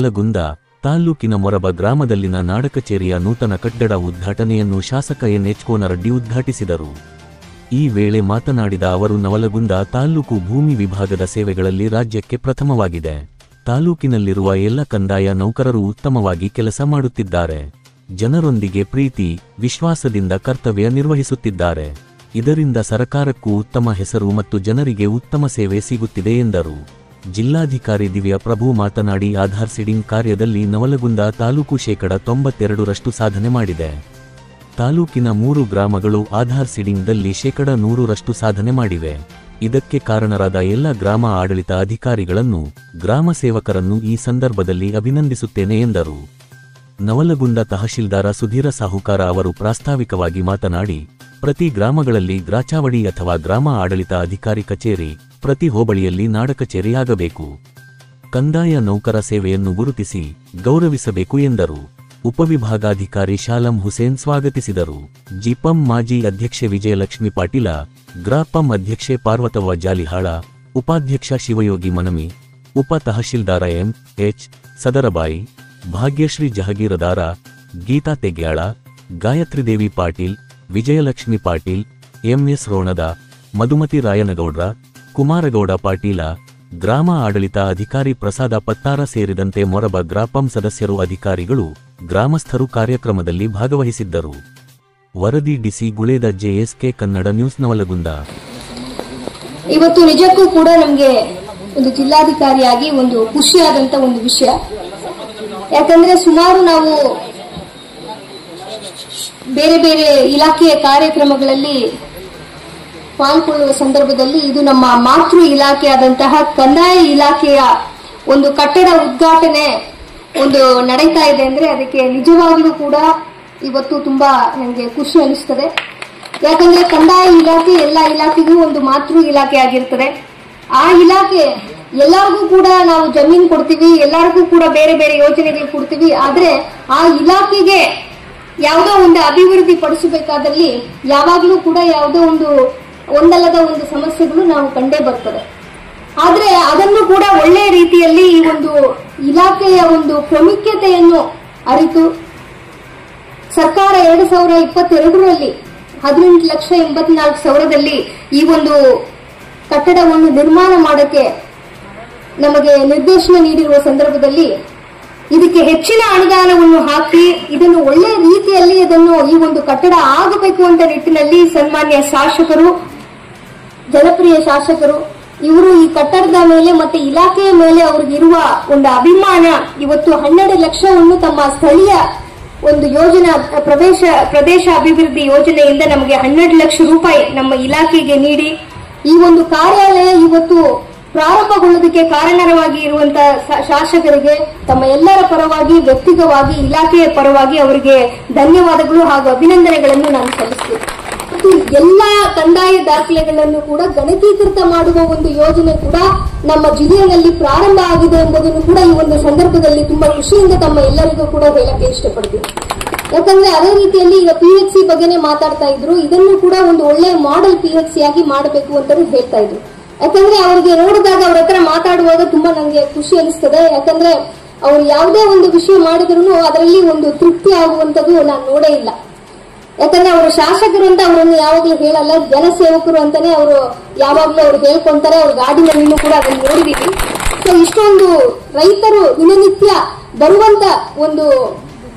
ನವಲಗುಂದ ತಾಲ್ಲೂಕಿನ ಮೊರಬ ಗ್ರಾಮದಲ್ಲಿನ ನಾಡ ಕಚೇರಿಯ ನೂತನ ಕಟ್ಟಡ ಉದ್ಘಾಟನೆಯನ್ನು ಶಾಸಕ ಎನ್.ಎಚ್. ಕೋನರೆಡ್ಡಿ ಉದ್ಘಾಟಿಸಿದರು. ಈ ವೇಳೆ ಮಾತನಾಡಿದ ಅವರು, ನವಲಗುಂದ ತಾಲ್ಲೂಕು ಭೂಮಿ ವಿಭಾಗದ ಸೇವೆಗಳಲ್ಲಿ ರಾಜ್ಯಕ್ಕೆ ಪ್ರಥಮವಾಗಿದೆ. ತಾಲ್ಲೂಕಿನಲ್ಲಿರುವ ಎಲ್ಲ ಕಂದಾಯ ನೌಕರರು ಉತ್ತಮವಾಗಿ ಕೆಲಸ ಮಾಡುತ್ತಿದ್ದಾರೆ. ಜನರೊಂದಿಗೆ ಪ್ರೀತಿ, ವಿಶ್ವಾಸದಿಂದ ಕರ್ತವ್ಯ ನಿರ್ವಹಿಸುತ್ತಿದ್ದಾರೆ. ಇದರಿಂದ ಸರಕಾರಕ್ಕೂ ಉತ್ತಮ ಹೆಸರು ಮತ್ತು ಜನರಿಗೆ ಉತ್ತಮ ಸೇವೆ ಸಿಗುತ್ತಿದೆ ಎಂದರು. ಜಿಲ್ಲಾಧಿಕಾರಿ ದಿವ್ಯಾ ಪ್ರಭು ಮಾತನಾಡಿ, ಆಧಾರ್ ಸೀಡಿಂಗ್ ಕಾರ್ಯದಲ್ಲಿ ನವಲಗುಂದ ತಾಲೂಕು 92% ಸಾಧನೆ ಮಾಡಿದೆ. ತಾಲೂಕಿನ 3 ಗ್ರಾಮಗಳು ಆಧಾರ್ ಸೀಡಿಂಗ್ದಲ್ಲಿ 100% ಸಾಧನೆ ಮಾಡಿವೆ. ಇದಕ್ಕೆ ಕಾರಣರಾದ ಎಲ್ಲ ಗ್ರಾಮ ಆಡಳಿತ ಅಧಿಕಾರಿಗಳನ್ನು, ಗ್ರಾಮ ಸೇವಕರನ್ನು ಈ ಸಂದರ್ಭದಲ್ಲಿ ಅಭಿನಂದಿಸುತ್ತೇನೆ ಎಂದರು. ನವಲಗುಂದ ತಹಶೀಲ್ದಾರ ಸುಧೀರ ಸಾಹುಕಾರ ಅವರು ಪ್ರಾಸ್ತಾವಿಕವಾಗಿ ಮಾತನಾಡಿ, ಪ್ರತಿ ಗ್ರಾಮಗಳಲ್ಲಿ ಗ್ರಾಚಾವಡಿ ಅಥವಾ ಗ್ರಾಮ ಆಡಳಿತ ಅಧಿಕಾರಿ ಕಚೇರಿ, ಪ್ರತಿ ಹೋಬಳಿಯಲ್ಲಿ ನಾಡ ಕಚೇರಿ ಆಗಬೇಕು. ಕಂದಾಯ ನೌಕರ ಸೇವೆಯನ್ನು ಗುರುತಿಸಿ ಗೌರವಿಸಬೇಕು ಎಂದರು. ಉಪವಿಭಾಗಾಧಿಕಾರಿ ಶಾಲಂ ಹುಸೇನ್ ಸ್ವಾಗತಿಸಿದರು. ಜಿಪಂ ಮಾಜಿ ಅಧ್ಯಕ್ಷೆ ವಿಜಯಲಕ್ಷ್ಮಿ ಪಾಟೀಲ, ಗ್ರಾಪಂ ಅಧ್ಯಕ್ಷೆ ಪಾರ್ವತವ್ವ ಜಾಲಿಹಾಳ, ಉಪಾಧ್ಯಕ್ಷ ಶಿವಯೋಗಿ ಮನಮಿ, ಉಪ ತಹಶೀಲ್ದಾರ ಎಂ.ಎಚ್. ಸದರಬಾಯಿ, ಭಾಗ್ಯಶ್ರೀ ಜಹಗೀರದಾರ, ಗೀತಾ ತೆಗ್ಯಾಳ, ಗಾಯತ್ರಿದೇವಿ ಪಾಟೀಲ್, ವಿಜಯಲಕ್ಷ್ಮಿ ಪಾಟೀಲ್, ಎಂ.ಎಸ್. ರೋಣದ, ಮಧುಮತಿ ರಾಯನಗೌಡ್ರ, ಕುಮಾರಗೌಡ ಪಾಟೀಲ, ಗ್ರಾಮ ಆಡಳಿತ ಅಧಿಕಾರಿ ಪ್ರಸಾದ ಪತ್ತಾರ ಸೇರಿದಂತೆ ಮೊರಬ ಗ್ರಾಪಂ ಸದಸ್ಯರು, ಅಧಿಕಾರಿಗಳು, ಗ್ರಾಮಸ್ಥರು ಕಾರ್ಯಕ್ರಮದಲ್ಲಿ ಭಾಗವಹಿಸಿದ್ದರು. ವರದಿ ಡಿಸಿ ಗುಳೇದ, ಜೆಎಸ್ಕೆ ಕನ್ನಡ ನ್ಯೂಸ್, ನವಲಗುಂದ. ಇವತ್ತು ನಿಜಕ್ಕೂ ಕೂಡ ನಮಗೆ ಒಂದು ಜಿಲ್ಲಾಧಿಕಾರಿಯಾಗಿ ಒಂದು ಖುಷಿಯಾದಂತ ಒಂದು ವಿಷಯ. ಯಾಕಂದ್ರೆ ಸುಮಾರು ನಾವು ಬೇರೆ ಬೇರೆ ಇಲಾಖೆಯ ಕಾರ್ಯಕ್ರಮಗಳಲ್ಲಿ ಪಾಲ್ಗೊಳ್ಳುವ ಸಂದರ್ಭದಲ್ಲಿ ಇದು ನಮ್ಮ ಮಾತೃ ಇಲಾಖೆಯಾದಂತಹ ಕಂದಾಯ ಇಲಾಖೆಯ ಒಂದು ಕಟ್ಟಡ ಉದ್ಘಾಟನೆ ಒಂದು ನಡೀತಾ ಇದೆ ಅಂದ್ರೆ ಅದಕ್ಕೆ ನಿಜವಾಗ್ಲೂ ಕೂಡ ಇವತ್ತು ತುಂಬಾ ನನಗೆ ಖುಷಿ ಅನಿಸ್ತದೆ. ಯಾಕಂದ್ರೆ ಕಂದಾಯ ಇಲಾಖೆ ಎಲ್ಲ ಇಲಾಖೆಗೂ ಒಂದು ಮಾತೃ ಇಲಾಖೆ ಆಗಿರ್ತದೆ. ಆ ಇಲಾಖೆ ಎಲ್ಲರಿಗೂ ಕೂಡ ನಾವು ಜಮೀನು ಕೊಡ್ತೀವಿ, ಎಲ್ಲರಿಗೂ ಕೂಡ ಬೇರೆ ಬೇರೆ ಯೋಜನೆಗಳು ಕೊಡ್ತೀವಿ. ಆದ್ರೆ ಆ ಇಲಾಖೆಗೆ ಯಾವುದೋ ಒಂದು ಅಭಿವೃದ್ಧಿ ಪಡಿಸಬೇಕಾದಲ್ಲಿ ಯಾವಾಗ್ಲೂ ಕೂಡ ಯಾವುದೋ ಒಂದಲ್ಲದ ಒಂದು ಸಮಸ್ಯೆಗಳು ನಾವು ಕಂಡೇ ಬರ್ತದೆ. ಆದ್ರೆ ಅದನ್ನು ಕೂಡ ಒಳ್ಳೆಯ ರೀತಿಯಲ್ಲಿ ಈ ಒಂದು ಇಲಾಖೆಯ ಒಂದು ಪ್ರಾಮುಖ್ಯತೆಯನ್ನು ಅರಿತು ಸರ್ಕಾರ 2022ರಲ್ಲಿ 18,84,000ದಲ್ಲಿ ಈ ಒಂದು ಕಟ್ಟಡವನ್ನು ನಿರ್ಮಾಣ ಮಾಡಕ್ಕೆ ನಮಗೆ ನಿರ್ದೇಶನ ನೀಡಿರುವ ಸಂದರ್ಭದಲ್ಲಿ ಇದಕ್ಕೆ ಹೆಚ್ಚಿನ ಅನುದಾನವನ್ನು ಹಾಕಿ ಇದನ್ನು ಒಳ್ಳೆಯ ರೀತಿಯಲ್ಲಿ ಈ ಒಂದು ಕಟ್ಟಡ ಆಗಬೇಕು ಅಂತ ನಿಟ್ಟಿನಲ್ಲಿ ಸನ್ಮಾನ್ಯ ಶಾಸಕರು, ಜನಪ್ರಿಯ ಶಾಸಕರು ಇವರು ಈ ಕಟ್ಟಡದ ಮೇಲೆ ಮತ್ತೆ ಇಲಾಖೆಯ ಮೇಲೆ ಅವ್ರಿಗಿರುವ ಒಂದು ಅಭಿಮಾನ ಇವತ್ತು 12 ಲಕ್ಷವನ್ನು ತಮ್ಮ ಸ್ಥಳೀಯ ಒಂದು ಯೋಜನಾ ಪ್ರದೇಶ ಅಭಿವೃದ್ಧಿ ಯೋಜನೆಯಿಂದ ನಮಗೆ 12 ಲಕ್ಷ ರೂಪಾಯಿ ನಮ್ಮ ಇಲಾಖೆಗೆ ನೀಡಿ ಈ ಒಂದು ಕಾರ್ಯಾಲಯ ಇವತ್ತು ಪ್ರಾರಂಭಗೊಳ್ಳೋದಕ್ಕೆ ಕಾರಣವಾಗಿ ಇರುವಂತಹ ಶಾಸಕರಿಗೆ ತಮ್ಮ ಎಲ್ಲರ ಪರವಾಗಿ, ವ್ಯಕ್ತಿಗತವಾಗಿ, ಇಲಾಖೆಯ ಪರವಾಗಿ ಅವರಿಗೆ ಧನ್ಯವಾದಗಳು ಹಾಗೂ ಅಭಿನಂದನೆಗಳನ್ನು ನಾನು ಸಲ್ಲಿಸುತ್ತೇನೆ. ಮತ್ತು ಎಲ್ಲಾ ಕಂದಾಯ ದಾಖಲೆಗಳನ್ನು ಕೂಡ ಗಣಕೀಕೃತ ಮಾಡುವ ಒಂದು ಯೋಜನೆ ಕೂಡ ನಮ್ಮ ಜಿಲ್ಲೆಯಲ್ಲಿ ಪ್ರಾರಂಭ ಆಗಿದೆ ಎಂಬುದನ್ನು ಕೂಡ ಈ ಒಂದು ಸಂದರ್ಭದಲ್ಲಿ ತುಂಬಾ ಖುಷಿಯಿಂದ ತಮ್ಮ ಎಲ್ಲರಿಗೂ ಕೂಡ ಹೇಳಕ್ಕೆ ಇಷ್ಟಪಡ್ತೀನಿ. ಯಾಕಂದ್ರೆ ಅದೇ ರೀತಿಯಲ್ಲಿ ಈಗ PHC ಬಗ್ಗೆನೇ ಮಾತಾಡ್ತಾ ಇದ್ರು, ಇದನ್ನು ಕೂಡ ಒಂದು ಒಳ್ಳೆಯ ಮಾಡೆಲ್ PHC ಆಗಿ ಮಾಡಬೇಕು ಅಂತ ಹೇಳ್ತಾ ಇದ್ರು. ಯಾಕಂದ್ರೆ ಅವರಿಗೆ ನೋಡಿದಾಗ ಅವ್ರ ಹತ್ರ ಮಾತಾಡುವಾಗ ತುಂಬಾ ನನಗೆ ಖುಷಿ ಅನಿಸ್ತದೆ. ಯಾಕಂದ್ರೆ ಅವ್ರು ಯಾವುದೇ ಒಂದು ವಿಷಯ ಮಾಡಿದ್ರು ಅದರಲ್ಲಿ ಒಂದು ತೃಪ್ತಿ ಆಗುವಂತದ್ದು ನಾನು ನೋಡೇ ಇಲ್ಲ. ಯಾಕಂದ್ರೆ ಅವರು ಶಾಸಕರು ಅಂತ ಅವರನ್ನು ಯಾವಾಗ್ಲೂ ಹೇಳಲ್ಲ, ಜನಸೇವಕರು ಅಂತಾನೆ ಅವರು ಯಾವಾಗ್ಲೂ ಅವ್ರು ಹೇಳ್ಕೊಂತಾರೆ. ಅವ್ರ ಗಾಡಿನಲ್ಲಿನೂ ಕೂಡ ಅದನ್ನು ನೋಡಿದೀವಿ. ಸೊ ಇಷ್ಟೊಂದು ರೈತರು ದಿನನಿತ್ಯ ಬರುವಂತ ಒಂದು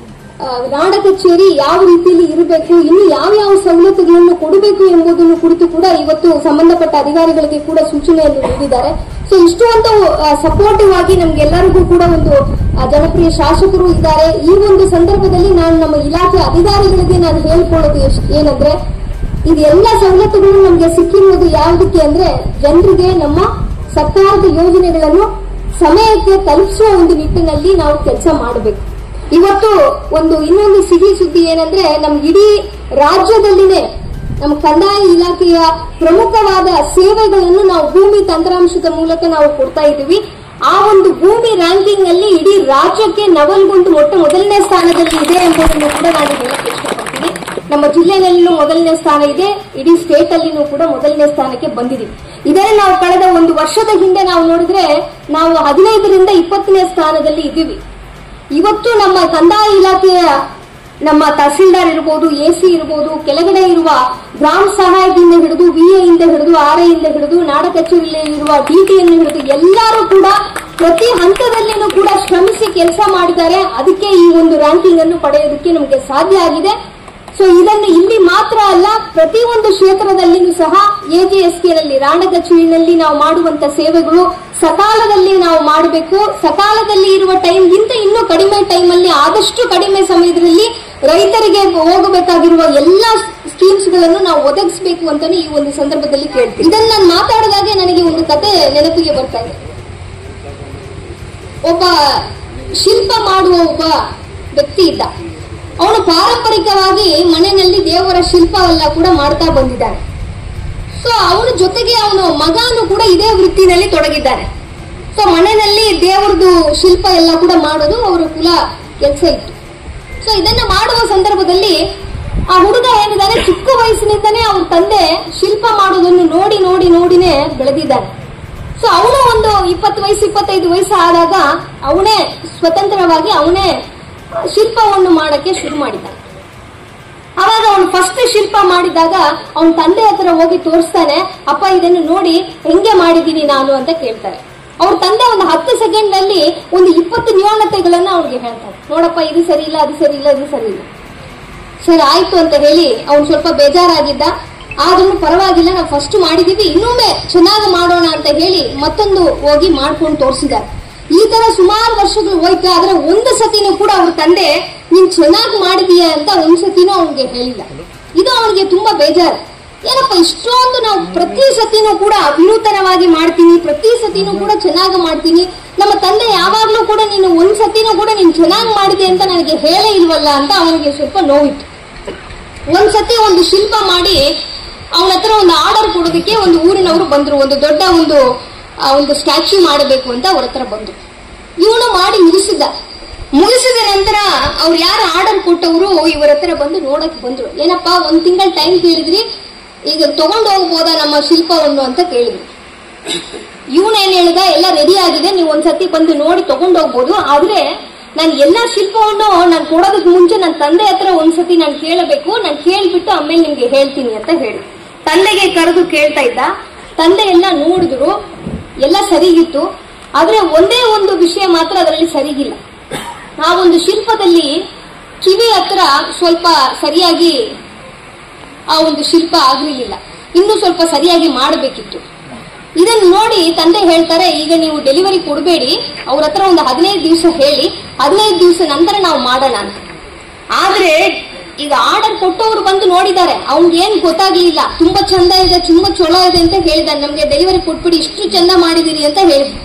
ನಾಡ ಕಚೇರಿ ಯಾವ ರೀತಿಯಲ್ಲಿ ಇರಬೇಕು, ಇನ್ನು ಯಾವ ಸವಲತ್ತುಗಳನ್ನು ಕೊಡಬೇಕು ಎಂಬುದನ್ನು ಕುರಿತು ಕೂಡ ಇವತ್ತು ಸಂಬಂಧಪಟ್ಟ ಅಧಿಕಾರಿಗಳಿಗೆ ಕೂಡ ಸೂಚನೆಯನ್ನು ನೀಡಿದ್ದಾರೆ. ಸೊ ಇಷ್ಟು ಒಂದು ಸಪೋರ್ಟಿವ್ ಆಗಿ ನಮ್ಗೆಲ್ಲರಿಗೂ ಕೂಡ ಒಂದು ಜನಪ್ರಿಯ ಶಾಸಕರು ಇದ್ದಾರೆ. ಈ ಒಂದು ಸಂದರ್ಭದಲ್ಲಿ ನಾನು ನಮ್ಮ ಇಲಾಖೆ ಅಧಿಕಾರಿಗಳಿಗೆ ನಾನು ಹೇಳ್ಕೊಳ್ಳೋದು ಏನಂದ್ರೆ, ಇದೆಲ್ಲ ಸವಲತ್ತುಗಳು ನಮ್ಗೆ ಸಿಕ್ಕಿರುವುದು ಯಾವುದಕ್ಕೆ ಅಂದ್ರೆ ಜನರಿಗೆ ನಮ್ಮ ಸರ್ಕಾರದ ಯೋಜನೆಗಳನ್ನು ಸಮಯಕ್ಕೆ ತಲುಪಿಸುವ ಒಂದು ನಿಟ್ಟಿನಲ್ಲಿ ನಾವು ಕೆಲಸ ಮಾಡಬೇಕು. ಇವತ್ತು ಇನ್ನೊಂದು ಸಿಹಿ ಸುದ್ದಿ ಏನಂದ್ರೆ, ನಮ್ ಇಡೀ ರಾಜ್ಯದಲ್ಲಿನೇ ನಮ್ಮ ಕಂದಾಯ ಇಲಾಖೆಯ ಪ್ರಮುಖವಾದ ಸೇವೆಗಳನ್ನು ನಾವು ಭೂಮಿ ತಂತ್ರಾಂಶದ ಮೂಲಕ ನಾವು ಕೊಡ್ತಾ ಇದ್ದೀವಿ. ಆ ಒಂದು ಭೂಮಿ ರ್ಯಾಂಕಿಂಗ್ ನಲ್ಲಿ ಇಡೀ ರಾಜ್ಯಕ್ಕೆ ನವಲಗುಂದ ಮೊದಲನೇ ಸ್ಥಾನದಲ್ಲಿ ಇದೆ ಎಂಬುದನ್ನು ಕೂಡ ನಾನು ಹೇಳಕ್ಕೆ ಇಷ್ಟಪಡ್ತೀನಿ. ನಮ್ಮ ಜಿಲ್ಲೆಯಲ್ಲೂ ಮೊದಲನೇ ಸ್ಥಾನ ಇದೆ, ಇಡೀ ಸ್ಟೇಟ್ ಅಲ್ಲಿನೂ ಕೂಡ ಮೊದಲನೇ ಸ್ಥಾನಕ್ಕೆ ಬಂದಿದ್ದೀವಿ. ಇದನ್ನೇ ನಾವು ಕಳೆದ ಒಂದು ವರ್ಷದ ಹಿಂದೆ ನಾವು ನೋಡಿದ್ರೆ ನಾವು 15ರಿಂದ 20ನೇ ಸ್ಥಾನದಲ್ಲಿ ಇದ್ದೀವಿ. ಇವತ್ತು ನಮ್ಮ ಕಂದಾಯ ಇಲಾಖೆಯ ನಮ್ಮ ತಹಸೀಲ್ದಾರ್ ಇರಬಹುದು, ಎಸಿ ಇರಬಹುದು, ಕೆಳಗಡೆ ಇರುವ ಗ್ರಾಮ ಸಹಾಯದಿಂದ ಹಿಡಿದು ವಿಎ ಇಂದ ಹಿಡಿದು ಆರ್ಐ ಇಂದ ಹಿಡಿದು ನಾಡ ಕಚೇರಿಯಲ್ಲಿ ಇರುವ ಡಿಟಿಯನ್ನು ಹಿಡಿದು ಎಲ್ಲರೂ ಕೂಡ ಪ್ರತಿ ಹಂತದಲ್ಲಿನೂ ಕೂಡ ಶ್ರಮಿಸಿ ಕೆಲಸ ಮಾಡಿದ್ದಾರೆ. ಅದಕ್ಕೆ ಈ ಒಂದು ರ್ಯಾಂಕಿಂಗ್ ಅನ್ನು ಪಡೆಯೋದಕ್ಕೆ ನಮಗೆ ಸಾಧ್ಯ ಆಗಿದೆ. ಸೊ ಇದನ್ನು ಇಲ್ಲಿ ಮಾತ್ರ ಅಲ್ಲ, ಪ್ರತಿಯೊಂದು ಕ್ಷೇತ್ರದಲ್ಲಿಯೂ ಸಹ ಎಜಿಎಸ್ಕೆನಲ್ಲಿ ರಾಣ ಕಚೇರಿನಲ್ಲಿ ನಾವು ಮಾಡುವಂತ ಸೇವೆಗಳು ಸಕಾಲದಲ್ಲಿ ನಾವು ಮಾಡಬೇಕು. ಸಕಾಲದಲ್ಲಿ ಇರುವ ಟೈಮ್ಗಿಂತ ಇನ್ನೂ ಕಡಿಮೆ ಟೈಮ್ ಅಲ್ಲಿ ಆದಷ್ಟು ಕಡಿಮೆ ಸಮಯದಲ್ಲಿ ರೈತರಿಗೆ ಹೋಗಬೇಕಾಗಿರುವ ಎಲ್ಲಾ ಸ್ಕೀಮ್ಸ್ ಗಳನ್ನು ನಾವು ಒದಗಿಸಬೇಕು ಅಂತಾನೆ ಈ ಒಂದು ಸಂದರ್ಭದಲ್ಲಿ ಕೇಳ್ತೀನಿ. ಇದನ್ನ ನಾನು ಮಾತಾಡಿದಾಗೆ ನನಗೆ ಒಂದು ಕತೆ ನೆನಪಿಗೆ ಬರ್ತಾ ಇದೆ. ಒಬ್ಬ ಶಿಲ್ಪ ಮಾಡುವ ಒಬ್ಬ ವ್ಯಕ್ತಿ ಇದ್ದ. ಅವನು ಪಾರಂಪರಿಕವಾಗಿ ಮನೆಯಲ್ಲಿ ದೇವರ ಶಿಲ್ಪವೆಲ್ಲ ಕೂಡ ಮಾಡ್ತಾ ಬಂದಿದ್ದಾನೆ. ಸೊ ಅವನ ಜೊತೆಗೆ ಅವನ ಮಗನು ಕೂಡ ಇದೇ ವೃತ್ತಿನಲ್ಲಿ ತೊಡಗಿದ್ದಾನೆ. ಸೊ ಮನೆಯಲ್ಲಿ ದೇವರದು ಶಿಲ್ಪ ಎಲ್ಲ ಕೂಡ ಮಾಡೋದು ಅವರ ಕುಲ ಕೆಲಸ ಇತ್ತು. ಸೊ ಇದನ್ನ ಮಾಡುವ ಸಂದರ್ಭದಲ್ಲಿ ಆ ಹುಡುಗ ಏನಿದ್ದಾನೆ, ಚಿಕ್ಕ ವಯಸ್ಸಿನಿಂದನೇ ಅವ್ರ ತಂದೆ ಶಿಲ್ಪ ಮಾಡೋದನ್ನು ನೋಡಿ ನೋಡಿ ನೋಡಿನೇ ಬೆಳೆದಿದ್ದಾನೆ. ಸೊ ಅವನು ಒಂದು 20 ವಯಸ್ಸು 25 ವಯಸ್ಸು ಆದಾಗ ಅವನೇ ಸ್ವತಂತ್ರವಾಗಿ ಅವನೇ ಶಿಲ್ಪವನ್ನು ಮಾಡಕ್ಕೆ ಶುರು ಮಾಡಿದ್ದಾನೆ. ಅವಾಗ ಅವನು ಫಸ್ಟ್ ಶಿಲ್ಪ ಮಾಡಿದಾಗ ಅವನ ತಂದೆ ಹತ್ರ ಹೋಗಿ ತೋರಿಸ್ತಾನೆ, ಅಪ್ಪ ಇದನ್ನು ನೋಡಿ ಹೆಂಗೆ ಮಾಡಿದ್ದೀನಿ ನಾನು ಅಂತ ಕೇಳ್ತಾರೆ. ಅವ್ರ ತಂದೆ ಒಂದು 10 ಸೆಕೆಂಡ್ ಅಲ್ಲಿ ಒಂದು 20 ನ್ಯೂನತೆಗಳನ್ನ ಅವ್ರಿಗೆ ಹೇಳ್ತಾರೆ. ನೋಡಪ್ಪ ಇದು ಸರಿ ಇಲ್ಲ, ಅದು ಸರಿ ಇಲ್ಲ, ಇದು ಸರಿ ಇಲ್ಲ. ಸರಿ ಆಯ್ತು ಅಂತ ಹೇಳಿ ಅವನು ಸ್ವಲ್ಪ ಬೇಜಾರಾಗಿದ್ದ. ಆದ್ರೂ ಪರವಾಗಿಲ್ಲ, ನಾವು ಫಸ್ಟ್ ಮಾಡಿದೀವಿ, ಇನ್ನೊಮ್ಮೆ ಚೆನ್ನಾಗಿ ಮಾಡೋಣ ಅಂತ ಹೇಳಿ ಮತ್ತೊಂದು ಹೋಗಿ ಮಾಡ್ಕೊಂಡು ತೋರಿಸಿದ್ದಾರೆ. ಈ ತರ ಸುಮಾರು ವರ್ಷಗಳು ಹೋಯ್ತು. ಆದ್ರೆ ಒಂದು ಸತಿನೂ ಕೂಡ ಅವ್ರ ತಂದೆ ನೀನ್ ಚೆನ್ನಾಗಿ ಮಾಡಿದೀಯ ಅಂತ ಒಂದ್ ಸತಿನೂ ಅವನಿಗೆ ಹೇಳಿಲ್ಲ. ಇದು ಅವನಿಗೆ ತುಂಬಾ ಬೇಜಾರು. ಏನಪ್ಪ ಇಷ್ಟೊಂದು ನಾವು ಪ್ರತಿ ಸತಿನೂ ಕೂಡ ವಿನೂತನವಾಗಿ ಮಾಡ್ತೀನಿ, ಪ್ರತಿ ಸತಿನೂ ಕೂಡ ಚೆನ್ನಾಗಿ ಮಾಡ್ತೀನಿ, ನಮ್ಮ ತಂದೆ ಯಾವಾಗ್ಲೂ ಕೂಡ ನೀನು ಒಂದ್ ಸತಿನೂ ಕೂಡ ನೀನ್ ಚೆನ್ನಾಗಿ ಮಾಡಿದೆ ಅಂತ ನನಗೆ ಹೇಳೇ ಇಲ್ವಲ್ಲ ಅಂತ ಅವನಿಗೆ ಸ್ವಲ್ಪ ನೋವಿತ್ತು. ಒಂದ್ಸತಿ ಒಂದು ಶಿಲ್ಪ ಮಾಡಿ ಅವನ ಹತ್ರ ಒಂದು ಆರ್ಡರ್ ಕೊಡೋದಕ್ಕೆ ಒಂದು ಊರಿನವರು ಬಂದ್ರು. ಒಂದು ದೊಡ್ಡ ಒಂದು ಸ್ಟ್ಯಾಚ್ಯೂ ಮಾಡಬೇಕು ಅಂತ ಅವ್ರ ಹತ್ರ ಬಂದ್ರು. ಇವನು ಮಾಡಿ ಮುಗಿಸಿದ ನಂತರ ಅವ್ರು ಯಾರು ಆರ್ಡರ್ ಕೊಟ್ಟವರು ಇವರ ಹತ್ರ ಬಂದು ನೋಡಕ್ ಬಂದ್ರು. ಏನಪ್ಪಾ 1 ತಿಂಗಳ ಟೈಮ್ ಕೇಳಿದ್ರಿ, ಈಗ ತಗೊಂಡು ಹೋಗ್ಬೋದಾ ನಮ್ಮ ಶಿಲ್ಪವನ್ನು ಅಂತ ಕೇಳಿದ್ರು. ಇವನೇನ್ ಹೇಳಿದ, ಎಲ್ಲ ರೆಡಿ ಆಗಿದೆ, ನೀವು ಒಂದ್ಸತಿ ಬಂದು ನೋಡಿ ತಗೊಂಡು ಹೋಗ್ಬೋದು, ಆದ್ರೆ ನಾನು ಎಲ್ಲಾ ಶಿಲ್ಪವನ್ನು ನಾನು ಕೊಡೋದಕ್ಕೆ ಮುಂಚೆ ನನ್ನ ತಂದೆ ಹತ್ರ ಒಂದ್ಸತಿ ನಾನು ಕೇಳಬೇಕು, ನಾನು ಕೇಳ್ಬಿಟ್ಟು ಆಮೇಲೆ ನಿಮ್ಗೆ ಹೇಳ್ತೀನಿ ಅಂತ ಹೇಳಿ ತಂದೆಗೆ ಕರೆದು ಕೇಳ್ತಾ ಇದ್ದ. ತಂದೆ ಎಲ್ಲ ನೋಡಿದ್ರು, ಎಲ್ಲ ಸರಿಗಿತ್ತು. ಆದ್ರೆ ಒಂದೇ ಒಂದು ವಿಷಯ ಮಾತ್ರ ಅದರಲ್ಲಿ ಸರಿಗಿಲ್ಲ. ಆ ಒಂದು ಶಿಲ್ಪದಲ್ಲಿ ಕಿವಿ ಹತ್ರ ಸ್ವಲ್ಪ ಸರಿಯಾಗಿ ಆ ಒಂದು ಶಿಲ್ಪ ಆಗಿರಲಿಲ್ಲ, ಇನ್ನೂ ಸ್ವಲ್ಪ ಸರಿಯಾಗಿ ಮಾಡಬೇಕಿತ್ತು. ಇದನ್ನು ನೋಡಿ ತಂದೆ ಹೇಳ್ತಾರೆ, ಈಗ ನೀವು ಡೆಲಿವರಿ ಕೊಡಬೇಡಿ, ಅವ್ರ ಹತ್ರ ಒಂದು 15 ದಿವಸ ಹೇಳಿ, 15 ದಿವಸ ನಂತರ ನಾವು ಮಾಡೋಣ ಅಂತ. ಆದ್ರೆ ಈಗ ಆರ್ಡರ್ ಕೊಟ್ಟವರು ಬಂದು ನೋಡಿದ್ದಾರೆ, ಅವ್ನಿಗೆ ಏನ್ ಗೊತ್ತಾಗ್ಲಿಲ್ಲ. ತುಂಬಾ ಚಂದ ಇದೆ, ತುಂಬಾ ಚಲೋ ಇದೆ ಅಂತ ಹೇಳಿದಾನೆ, ನಮ್ಗೆ ಡೆಲಿವರಿ ಕೊಟ್ಬಿಡಿ, ಇಷ್ಟು ಚಂದ ಮಾಡಿದಿರಿ ಅಂತ ಹೇಳಿದ್ರು.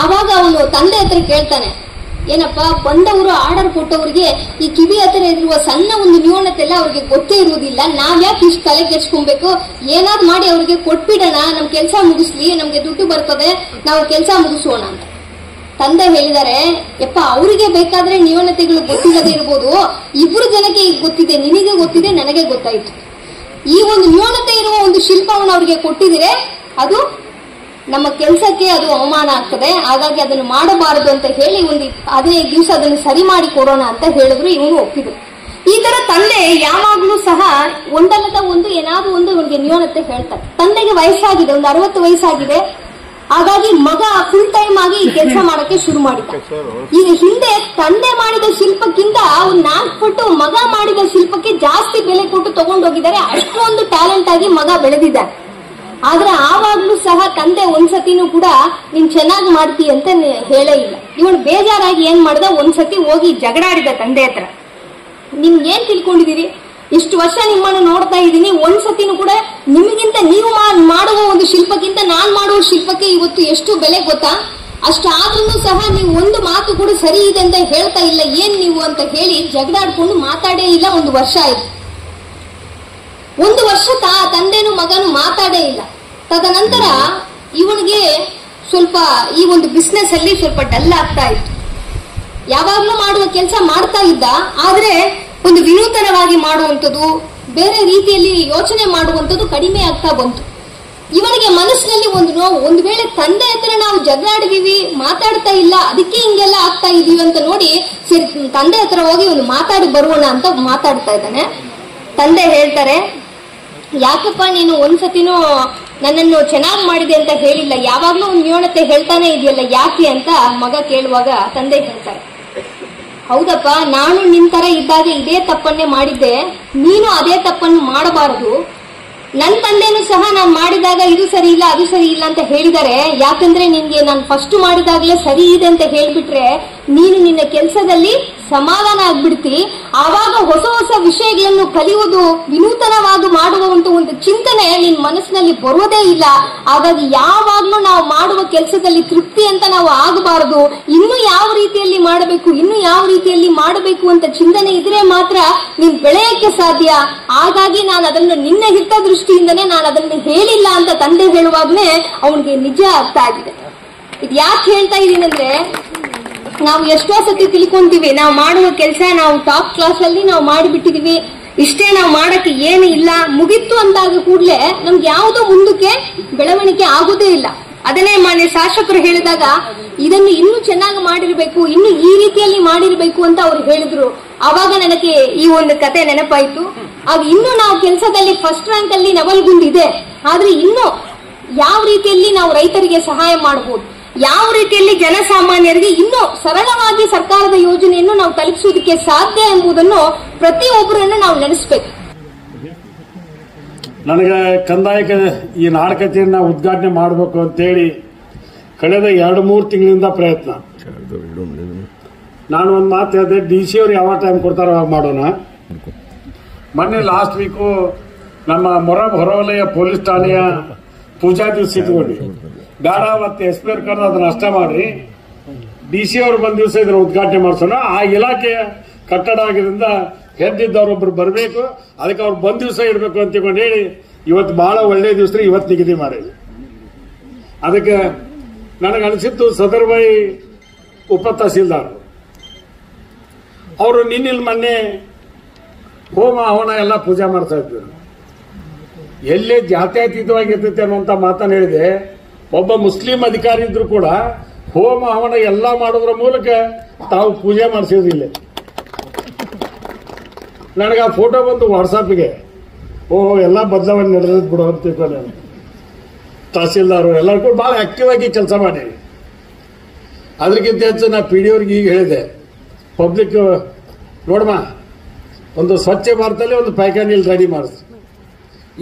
ಆವಾಗ ಅವನು ತಂದೆ ಹತ್ರ ಕೇಳ್ತಾನೆ, ಏನಪ್ಪಾ ಬಂದವರು ಆರ್ಡರ್ ಕೊಟ್ಟವ್ರಿಗೆ ಈ ಕಿವಿ ಹತ್ರ ಇರುವ ಸಣ್ಣ ಒಂದು ನ್ಯೂನತೆ ಎಲ್ಲ ಅವ್ರಿಗೆ ಗೊತ್ತೇ ಇರುವುದಿಲ್ಲ, ನಾವ್ ಯಾಕೆ ಇಷ್ಟು ತಲೆ ಕೆಡ್ಸ್ಕೊಬೇಕು, ಏನಾದ್ ಮಾಡಿ ಅವ್ರಿಗೆ ಕೊಟ್ಬಿಡೋಣ, ನಮ್ ಕೆಲಸ ಮುಗಿಸ್ಲಿ, ನಮ್ಗೆ ದುಡ್ಡು ಬರ್ತದೆ, ನಾವು ಕೆಲಸ ಮುಗಿಸೋಣ ಅಂತ. ತಂದೆ ಹೇಳಿದ್ದಾರೆ, ಯಪ್ಪ ಅವರಿಗೆ ಬೇಕಾದ್ರೆ ನ್ಯೂನತೆಗಳು ಗೊತ್ತಿಲ್ಲದೆ ಇರ್ಬೋದು, 2 ಜನಕ್ಕೆ ಈಗ ಗೊತ್ತಿದೆ, ನಿನಗೆ ಗೊತ್ತಿದೆ, ನನಗೆ ಗೊತ್ತಾಯ್ತು. ಈ ಒಂದು ನ್ಯೂನತೆ ಇರುವ ಒಂದು ಶಿಲ್ಪವನ್ನು ಅವ್ರಿಗೆ ಕೊಟ್ಟಿದ್ರೆ ಅದು ನಮ್ಮ ಕೆಲಸಕ್ಕೆ ಅದು ಅವಮಾನ ಆಗ್ತದೆ, ಹಾಗಾಗಿ ಅದನ್ನು ಮಾಡಬಾರದು ಅಂತ ಹೇಳಿ ಒಂದು 15 ದಿವಸ ಅದನ್ನು ಸರಿ ಮಾಡಿ ಕೊಡೋಣ ಅಂತ ಹೇಳಿದ್ರು. ಇವನು ಒಪ್ಪಿದ್ರು. ಈ ತರ ತಂದೆ ಯಾವಾಗ್ಲೂ ಸಹ ಒಂದಲ್ಲದ ಒಂದು ಏನಾದ್ರೂ ಒಂದು ಅವನಿಗೆ ನ್ಯೂನತೆ ಹೇಳ್ತಾರೆ. ತಂದೆಗೆ ವಯಸ್ಸಾಗಿದೆ, ಒಂದು 60 ವಯಸ್ಸಾಗಿದೆ. ಹಾಗಾಗಿ ಮಗ ಫುಲ್ ಟೈಮ್ ಆಗಿ ಈ ಕೆಲಸ ಮಾಡಕ್ಕೆ ಶುರು ಮಾಡಿದ. ಈಗ ಹಿಂದೆ ತಂದೆ ಮಾಡಿದ ಶಿಲ್ಪಕ್ಕಿಂತ 4 ಪಟ್ಟು ಮಗ ಮಾಡಿದ ಶಿಲ್ಪಕ್ಕೆ ಜಾಸ್ತಿ ಬೆಲೆ ಕೊಟ್ಟು ತಗೊಂಡೋಗಿದ್ದಾರೆ. ಅಷ್ಟೊಂದು ಟ್ಯಾಲೆಂಟ್ ಆಗಿ ಮಗ ಬೆಳೆದಿದ್ದಾರೆ. ಆದ್ರೆ ಆವಾಗ್ಲೂ ಸಹ ತಂದೆ ಒಂದ್ಸತಿನೂ ಕೂಡ ನೀನ್ ಚೆನ್ನಾಗಿ ಮಾಡ್ತೀಯ ಅಂತ ಹೇಳೇ ಇಲ್ಲ. ಇವನು ಬೇಜಾರಾಗಿ ಏನ್ ಮಾಡ್ದ, ಒಂದ್ಸತಿ ಹೋಗಿ ಜಗಳಾಡಿದ ತಂದೆ ಹತ್ರ. ನಿಮ್ಗೆ ಏನ್ ತಿಳ್ಕೊಂಡಿದೀರಿ, ಇಷ್ಟು ವರ್ಷ ನಿಮ್ಮನ್ನು ನೋಡ್ತಾ ಇದ್ದೀನಿ, ಒಂದ್ಸತಿನೂ ಕೂಡ ನಿಮಗಿಂತ ನೀವು ಮಾಡುವ ಒಂದು ಶಿಲ್ಪಕ್ಕಿಂತ ನಾನ್ ಮಾಡುವ ಶಿಲ್ಪಕ್ಕೆ ಇವತ್ತು ಎಷ್ಟು ಬೆಲೆ ಗೊತ್ತಾ, ಅಷ್ಟಾದ್ರೂ ಸಹ ನೀವು ಒಂದು ಮಾತು ಕೂಡ ಸರಿ ಇದೆ ಅಂತ ಹೇಳ್ತಾ ಇಲ್ಲ, ಏನ್ ನೀವು ಅಂತ ಹೇಳಿ ಜಗಳಾಡ್ಕೊಂಡು ಮಾತಾಡೇ ಇಲ್ಲ. 1 ವರ್ಷ ಆಯ್ತು. 1 ವರ್ಷ ತಂದೆನೂ ಮಗನು ಮಾತಾಡೇ ಇಲ್ಲ. ತದನಂತರ ಇವನಿಗೆ ಸ್ವಲ್ಪ ಈ ಒಂದು ಬಿಸ್ನೆಸ್ ಅಲ್ಲಿ ಸ್ವಲ್ಪ ಡಲ್ ಆಗ್ತಾ ಇತ್ತು. ಯಾವಾಗ್ಲೂ ಮಾಡುವ ಕೆಲಸ ಮಾಡ್ತಾ ಇದ್ದ, ಆದ್ರೆ ಒಂದು ವಿನೂತನವಾಗಿ ಮಾಡುವಂಥದ್ದು, ಬೇರೆ ರೀತಿಯಲ್ಲಿ ಯೋಚನೆ ಮಾಡುವಂಥದ್ದು ಕಡಿಮೆ ಆಗ್ತಾ ಬಂತು. ಇವನಿಗೆ ಮನಸ್ಸಿನಲ್ಲಿ ಒಂದು ನೋವು. ಒಂದು ವೇಳೆ ತಂದೆ ಹತ್ರ ನಾವು ಜಗಳಾಡಿದೀವಿ, ಮಾತಾಡ್ತಾ ಇಲ್ಲ, ಅದಕ್ಕೆ ಹಿಂಗೆಲ್ಲ ಆಗ್ತಾ ಇದೀವಿ ಅಂತ ನೋಡಿ ಸರಿ ತಂದೆ ಹತ್ರ ಹೋಗಿ ಒಂದು ಮಾತಾಡಿ ಬರೋಣ ಅಂತ ಮಾತಾಡ್ತಾ ಇದ್ದಾನೆ. ತಂದೆ ಹೇಳ್ತಾರೆ, ಯಾಕಪ್ಪ ನೀನು ಒಂದ್ಸತಿನೂ ನನ್ನನ್ನು ಚೆನ್ನಾಗಿ ಮಾಡಿದೆ ಅಂತ ಹೇಳಿಲ್ಲ, ಯಾವಾಗ್ಲೂ ಒಂದು ನ್ಯೂನತೆ ಹೇಳ್ತಾನೆ ಇದೆಯಲ್ಲ, ಯಾಕೆ ಅಂತ ಮಗ ಕೇಳುವಾಗ ತಂದೆ ಹೇಳ್ತಾರೆ, ಹೌದಪ್ಪ, ನಾನು ನಿನ್ ತರ ಇದ್ದಾಗ ಇದೇ ತಪ್ಪನ್ನೇ ಮಾಡಿದ್ದೆ, ನೀನು ಅದೇ ತಪ್ಪನ್ನು ಮಾಡಬಾರದು. ನನ್ನ ತಂದೆನೂ ಸಹ ನಾನು ಮಾಡಿದಾಗ ಇದು ಸರಿ ಇಲ್ಲ ಅದು ಸರಿ ಇಲ್ಲ ಅಂತ ಹೇಳಿದ್ದಾರೆ. ಯಾಕಂದ್ರೆ ನಿನ್ಗೆ ನಾನು ಫಸ್ಟ್ ಮಾಡಿದಾಗಲೇ ಸರಿ ಇದೆ ಅಂತ ಹೇಳ್ಬಿಟ್ರೆ ನೀನು ನಿನ್ನ ಕೆಲಸದಲ್ಲಿ ಸಮಾಧಾನ ಆಗ್ಬಿಡ್ತಿ. ಆವಾಗ ಹೊಸ ಹೊಸ ವಿಷಯಗಳನ್ನು ಕಲಿಯುವುದು, ವಿನೂತನವಾಗಿ ಮಾಡುವಂತ ಒಂದು ಚಿಂತನೆ ನಿನ್ ಮನಸ್ಸಿನಲ್ಲಿ ಬರುವುದೇ ಇಲ್ಲ. ಹಾಗಾಗಿ ಯಾವಾಗ್ಲೂ ನಾವು ಮಾಡುವ ಕೆಲಸದಲ್ಲಿ ತೃಪ್ತಿ ಅಂತ ನಾವು ಆಗಬಾರದು. ಇನ್ನು ಯಾವ ರೀತಿಯಲ್ಲಿ ಮಾಡಬೇಕು, ಇನ್ನು ಯಾವ ರೀತಿಯಲ್ಲಿ ಮಾಡಬೇಕು ಅಂತ ಚಿಂತನೆ ಇದ್ರೆ ಮಾತ್ರ ನೀನ್ ಬೆಳೆಯಕ್ಕೆ ಸಾಧ್ಯ. ಹಾಗಾಗಿ ನಾನು ಅದನ್ನು ನಿನ್ನ ಹಿತದೃಷ್ಟಿಯಿಂದನೇ ನಾನು ಅದನ್ನು ಹೇಳಿಲ್ಲ ಅಂತ ತಂದೆ ಹೇಳುವಾಗ್ಲೇ ಅವನಿಗೆ ನಿಜ ಅರ್ಥ ಆಗಿದೆ. ಇದು ಯಾಕೆ ಹೇಳ್ತಾ ಇದೀನಿ ಅಂದ್ರೆ, ನಾವು ಎಷ್ಟೋ ಸತಿ ತಿಳ್ಕೊಂತೀವಿ ನಾವು ಮಾಡುವ ಕೆಲಸ ನಾವು ಟಾಪ್ ಕ್ಲಾಸ್ ಅಲ್ಲಿ ನಾವು ಮಾಡಿಬಿಟ್ಟಿದೀವಿ, ಇಷ್ಟೇ ನಾವು ಮಾಡಕ್ಕೆ ಏನು ಇಲ್ಲ, ಮುಗಿತ್ತು ಅಂದಾಗ ಕೂಡಲೇ ನಮ್ಗೆ ಯಾವುದೋ ಮುಂದಕ್ಕೆ ಬೆಳವಣಿಗೆ ಆಗುದೇ ಇಲ್ಲ. ಅದನ್ನೇ ಮಾನ್ಯ ಶಾಸಕರು ಹೇಳಿದಾಗ ಇದನ್ನು ಇನ್ನೂ ಚೆನ್ನಾಗಿ ಮಾಡಿರ್ಬೇಕು, ಇನ್ನು ಈ ರೀತಿಯಲ್ಲಿ ಮಾಡಿರ್ಬೇಕು ಅಂತ ಅವ್ರು ಹೇಳಿದ್ರು. ಆವಾಗ ನನಗೆ ಈ ಒಂದು ಕತೆ ನೆನಪಾಯ್ತು. ಆಗ ಇನ್ನು ನಾವು ಕೆಲಸದಲ್ಲಿ ಫಸ್ಟ್ ರ್ಯಾಂಕ್ ಅಲ್ಲಿ ನವಲ್ಗುಂದಿದೆ, ಆದ್ರೆ ಇನ್ನು ಯಾವ ರೀತಿಯಲ್ಲಿ ನಾವು ರೈತರಿಗೆ ಸಹಾಯ ಮಾಡಬಹುದು, ಯಾವ ರೀತಿಯಲ್ಲಿ ಜನಸಾಮಾನ್ಯರಿಗೆ ಇನ್ನೂ ಸರಳವಾಗಿ ಸರ್ಕಾರದ ಯೋಜನೆಯನ್ನು ನಾವು ತಲುಪಿಸುವುದಕ್ಕೆ ಸಾಧ್ಯ ಎಂಬುದನ್ನು ಪ್ರತಿಯೊಬ್ಬರನ್ನು ನಾವು ನೆನೆಸಬೇಕು. ನನಗೆ ಕಂದಾಯ ಈ ನಾಡಕತೆಯನ್ನ ಉದ್ಘಾಟನೆ ಮಾಡಬೇಕು ಅಂತೇಳಿ ಕಳೆದ 2-3 ತಿಂಗಳಿಂದ ಪ್ರಯತ್ನ. ನಾನು ಒಂದು ಮಾತು ಹೇಳಿದೆ, DC ಅವರು ಯಾವ ಟೈಮ್ ಕೊಡ್ತಾರೋ ಅವಾಗ ಮಾಡೋಣ. ಮೊನ್ನೆ ಲಾಸ್ಟ್ ವೀಕು ನಮ್ಮ ಮೊರಬ್ ಹೊರವಲಯ ಪೊಲೀಸ್ ಠಾಣೆಯ ಪೂಜಾ ದಿವಸ ಇಟ್ಕೊಂಡು ಬೇಡ ಮತ್ತೆ SP ಕರೆದು ಅದನ್ನ ನಷ್ಟ ಮಾಡಿ DC ಅವರು ಬಂದ ದಿವಸ ಇದನ್ನ ಉದ್ಘಾಟನೆ ಮಾಡಿಸೋಣ. ಆ ಇಲಾಖೆಯ ಕಟ್ಟಡ ಆಗಿದ್ರಿಂದ ಹೆದ್ದಿದ್ದವರೊಬ್ರು ಬರಬೇಕು, ಅದಕ್ಕೆ ಅವ್ರು ಬಂದ ದಿವಸ ಇಡಬೇಕು ಅಂತ ತಿಳ್ಕೊಂಡು ಹೇಳಿ ಇವತ್ತು ಬಹಳ ಒಳ್ಳೆಯ ದಿವಸ ಇವತ್ತು ನಿಗದಿ ಮಾಡಿದ್ವಿ. ಅದಕ್ಕೆ ನನಗೆ ಅನಿಸಿತ್ತು ಸದರ್ಬೈ ಉಪ ತಹಸೀಲ್ದಾರ್ ಅವರು ನಿನ್ನಿಲ್ ಮೊನ್ನೆ ಹೋಮ ಹವನ ಎಲ್ಲ ಪೂಜೆ ಮಾಡ್ತಾ ಇದ್ರು. ಎಲ್ಲೇ ಜಾತ್ಯತೀತವಾಗಿರ್ತೈತೆ ಅನ್ನುವಂತ ಮಾತನ್ನು ಹೇಳಿದೆ. ಒಬ್ಬ ಮುಸ್ಲಿಂ ಅಧಿಕಾರಿ ಇದ್ರು ಕೂಡ ಹೋಮ ಹವನ ಎಲ್ಲ ಮಾಡೋದ್ರ ಮೂಲಕ ತಾವು ಪೂಜೆ ಮಾಡಿಸಿದ್ರಿಲ್ಲ. ನನಗೆ ಆ ಫೋಟೋ ಬಂದು ವಾಟ್ಸಾಪ್ಗೆ, ಓಹೋ ಎಲ್ಲ ಬದಲಾವಣೆ ನಡೆದ್ ಬಿಡು ಅಂತ ತಿಳ್ಕೊಂಡೆ. ತಹಸೀಲ್ದಾರ್ ಎಲ್ಲರೂ ಕೂಡ ಬಹಳ ಆಕ್ಟಿವ್ ಆಗಿ ಕೆಲಸ ಮಾಡಿ. ಅದಕ್ಕಿಂತ ಹೆಚ್ಚು ನಾ PD ಅವ್ರಿಗೆ ಈಗ ಹೇಳಿದೆ, ಪಬ್ಲಿಕ್ ನೋಡಮ್ಮ, ಒಂದು ಸ್ವಚ್ಛ ಭಾರತದಲ್ಲಿ ಒಂದು ಪೈಖಾನೆ ರೆಡಿ ಮಾಡಿಸಿ,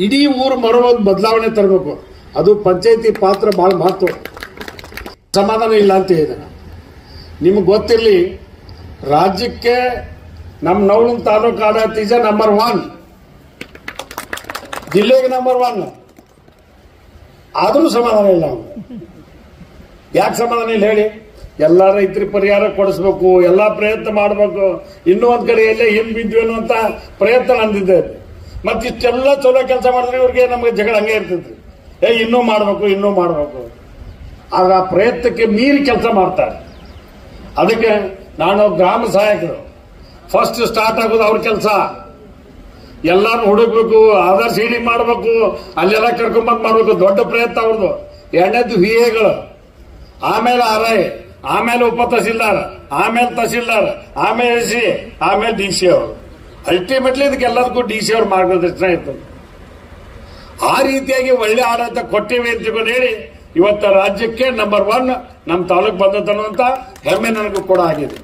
ಇಡೀ ಊರು ಮರೋ ಒಂದು ಬದಲಾವಣೆ ತರಬೇಕು. ಅದು ಪಂಚಾಯತಿ ಪಾತ್ರ ಬಹಳ ಮಹತ್ವ. ಸಮಾಧಾನ ಇಲ್ಲ ಅಂತ ಹೇಳಿದೆ. ನಿಮ್ಗೆ ಗೊತ್ತಿರಲಿ, ರಾಜ್ಯಕ್ಕೆ ನಮ್ಮ ನವಲಗುಂದ ತಾಲೂಕು ಆಡಳಿತ ಈಜ ನಂಬರ್ 1, ಜಿಲ್ಲೆಗೆ ನಂಬರ್ 1. ಆದರೂ ಸಮಾಧಾನ ಇಲ್ಲ. ಯಾಕೆ ಸಮಾಧಾನ ಇಲ್ಲ ಹೇಳಿ? ಎಲ್ಲ ರೈತರಿಗೆ ಪರಿಹಾರ ಕೊಡಿಸ್ಬೇಕು, ಎಲ್ಲ ಪ್ರಯತ್ನ ಮಾಡಬೇಕು. ಇನ್ನೂ ಒಂದ್ ಕಡೆ ಎಲ್ಲೇ ಹಿಂದ್ ಬಿದ್ವಿ ಅನ್ನುವಂತ ಪ್ರಯತ್ನ ನಂದಿದ್ದೆ. ಮತ್ತಿಷ್ಟೆಲ್ಲ ಚಲೋ ಕೆಲಸ ಮಾಡಿದ್ರೆ ಇವ್ರಿಗೆ ನಮಗೆ ಜಗಳ ಹಂಗೆ ಇರ್ತೈತಿ, ಇನ್ನೂ ಮಾಡಬೇಕು. ಆಗ ಆ ಪ್ರಯತ್ನಕ್ಕೆ ಮೀರಿ ಕೆಲಸ ಮಾಡ್ತಾರೆ. ಅದಕ್ಕೆ ನಾನು ಗ್ರಾಮ ಸಹಾಯಕರು ಫಸ್ಟ್ ಸ್ಟಾರ್ಟ್ ಆಗೋದು ಅವ್ರ ಕೆಲಸ. ಎಲ್ಲಾರು ಹುಡುಕ್ಬೇಕು, ಆಧಾರ್ ಸೀಡಿಂಗ್ ಮಾಡಬೇಕು, ಅಲ್ಲೆಲ್ಲ ಕರ್ಕೊಂಬಂದ್ ಮಾಡ್ಬೇಕು. ದೊಡ್ಡ ಪ್ರಯತ್ನ ಅವ್ರದ್ದು. ಎರಡನೇದು VAಗಳು, ಆಮೇಲೆ RI, ಆಮೇಲೆ ಉಪ ತಹಸೀಲ್ದಾರ್, ಆಮೇಲೆ ತಹಸೀಲ್ದಾರ್, ಆಮೇಲೆ SC, ಆಮೇಲೆ DC ಅವರು. ಅಲ್ಟಿಮೇಟ್ಲಿ ಇದಕ್ಕೆಲ್ಲದಕ್ಕೂ DC ಅವ್ರ ಮಾರ್ಗದರ್ಶನ ಇತ್ತು. ಆ ರೀತಿಯಾಗಿ ಒಳ್ಳೆ ಆಡಳಿತ ಕೊಟ್ಟಿವೆ ಅಂತ ಹೇಳಿ ಇವತ್ತು ರಾಜ್ಯಕ್ಕೆ ನಂಬರ್ 1 ನಮ್ಮ ತಾಲೂಕು ಬಂದತನ್ನುವಂತ ಹೆಮ್ಮೆ ನನಗೂ ಕೂಡ ಆಗಿದೆ.